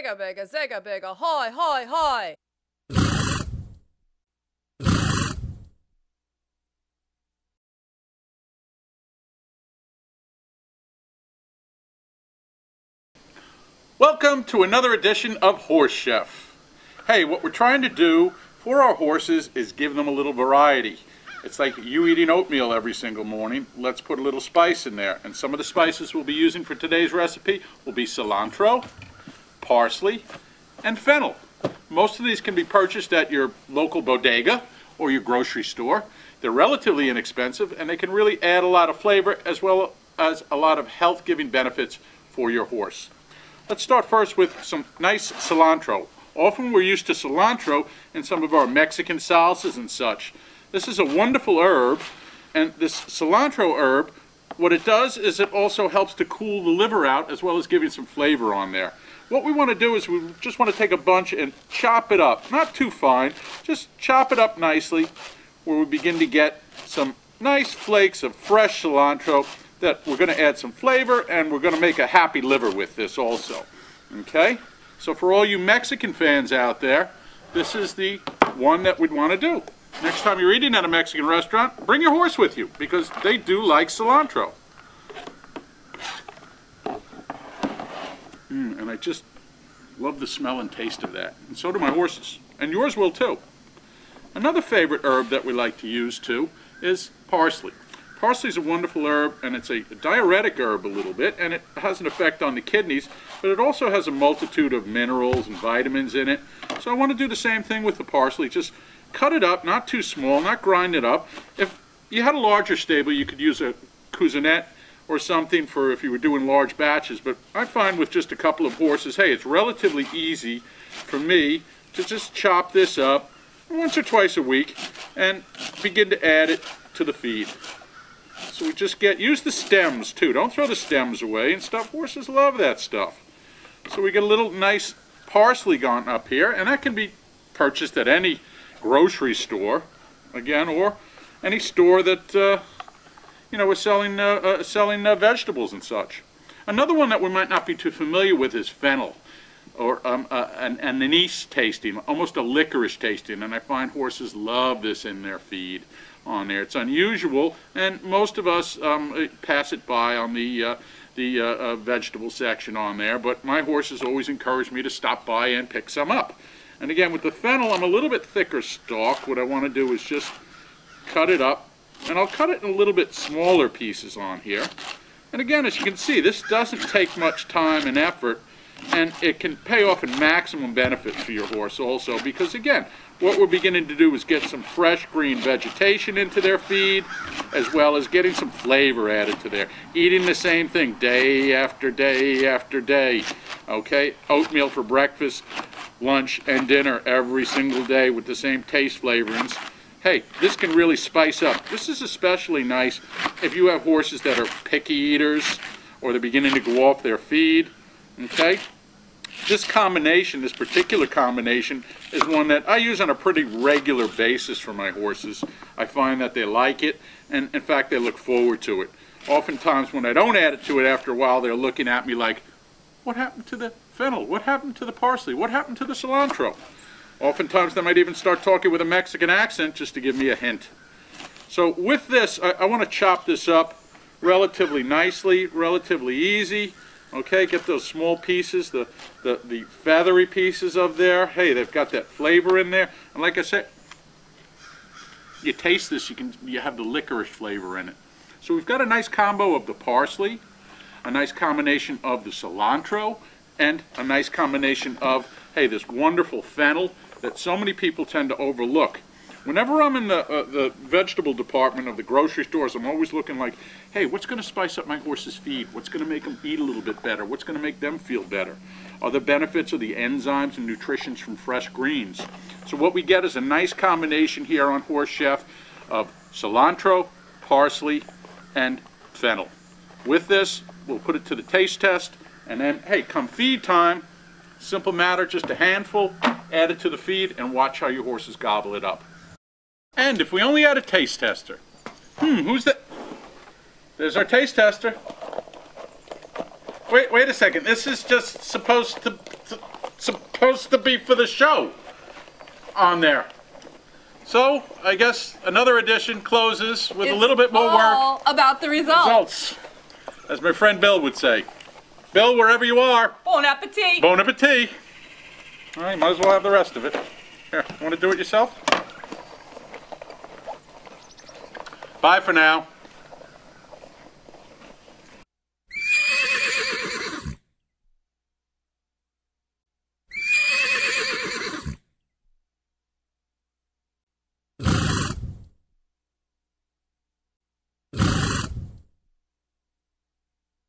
Zigga bigga, hoy, hoy, hoy! Welcome to another edition of Horse Chef. Hey, what we're trying to do for our horses is give them a little variety. It's like you eating oatmeal every single morning. Let's put a little spice in there. And some of the spices we'll be using for today's recipe will be cilantro, parsley, and fennel. Most of these can be purchased at your local bodega or your grocery store. They're relatively inexpensive and they can really add a lot of flavor as well as a lot of health-giving benefits for your horse. Let's start first with some nice cilantro. Often we're used to cilantro in some of our Mexican salsas and such. This is a wonderful herb, and this cilantro herb, what it does is it also helps to cool the liver out as well as giving some flavor on there. What we want to do is we just want to take a bunch and chop it up. Not too fine, just chop it up nicely where we begin to get some nice flakes of fresh cilantro that we're going to add some flavor, and we're going to make a happy liver with this also. Okay? So for all you Mexican fans out there, this is the one that we'd want to do. Next time you're eating at a Mexican restaurant, bring your horse with you because they do like cilantro. And I just love the smell and taste of that. And so do my horses. And yours will too. Another favorite herb that we like to use too is parsley. Parsley is a wonderful herb, and it's a diuretic herb a little bit, and it has an effect on the kidneys, but it also has a multitude of minerals and vitamins in it. So I want to do the same thing with the parsley. Just cut it up, not too small, not grind it up. If you had a larger stable, you could use a cousinet or something for if you were doing large batches, but I find with just a couple of horses, hey, it's relatively easy for me to just chop this up once or twice a week and begin to add it to the feed. So we just use the stems too. Don't throw the stems away and stuff. Horses love that stuff. So we get a little nice parsley gone up here, and that can be purchased at any grocery store, again, or any store that is selling vegetables and such. Another one that we might not be too familiar with is fennel, or an anise tasting, almost a licorice tasting, and I find horses love this in their feed on there. It's unusual, and most of us pass it by on the vegetable section on there, but my horses always encourage me to stop by and pick some up. And again, with the fennel, I'm a little bit thicker stalk. What I want to do is just cut it up, and I'll cut it in a little bit smaller pieces on here. And again, as you can see, this doesn't take much time and effort, and it can pay off in maximum benefit for your horse also, because again, what we're beginning to do is get some fresh green vegetation into their feed, as well as getting some flavor added to there. Eating the same thing day after day after day. Okay, oatmeal for breakfast, lunch, and dinner every single day with the same taste flavorings. Hey, this can really spice up. This is especially nice if you have horses that are picky eaters or they're beginning to go off their feed. Okay? This particular combination, is one that I use on a pretty regular basis for my horses. I find that they like it, and in fact, they look forward to it. Oftentimes, when I don't add it to it after a while, they're looking at me like, what happened to the fennel? What happened to the parsley? What happened to the cilantro? Oftentimes, they might even start talking with a Mexican accent just to give me a hint. So with this, I want to chop this up relatively nicely, relatively easy. Okay, get those small pieces, the feathery pieces of there. Hey, they've got that flavor in there. And like I said, you taste this, you have the licorice flavor in it. So we've got a nice combo of the parsley, a nice combination of the cilantro, and a nice combination of, hey, this wonderful fennel that so many people tend to overlook. Whenever I'm in the vegetable department of the grocery stores, I'm always looking like, hey, what's going to spice up my horse's feed? What's going to make them eat a little bit better? What's going to make them feel better? Are the benefits of the enzymes and nutritions from fresh greens? So what we get is a nice combination here on Horse Chef of cilantro, parsley, and fennel. With this, we'll put it to the taste test, and then, hey, come feed time, simple matter, just a handful, add it to the feed, and watch how your horses gobble it up. And if we only had a taste tester. Who's that? There's our taste tester. Wait a second. This is just supposed to supposed to be for the show on there. So, I guess another edition closes with a little bit more work. All about the results. As my friend Bill would say. Bill, wherever you are. Bon appetit. Bon appetit. All right, might as well have the rest of it. Here, want to do it yourself? Bye for now.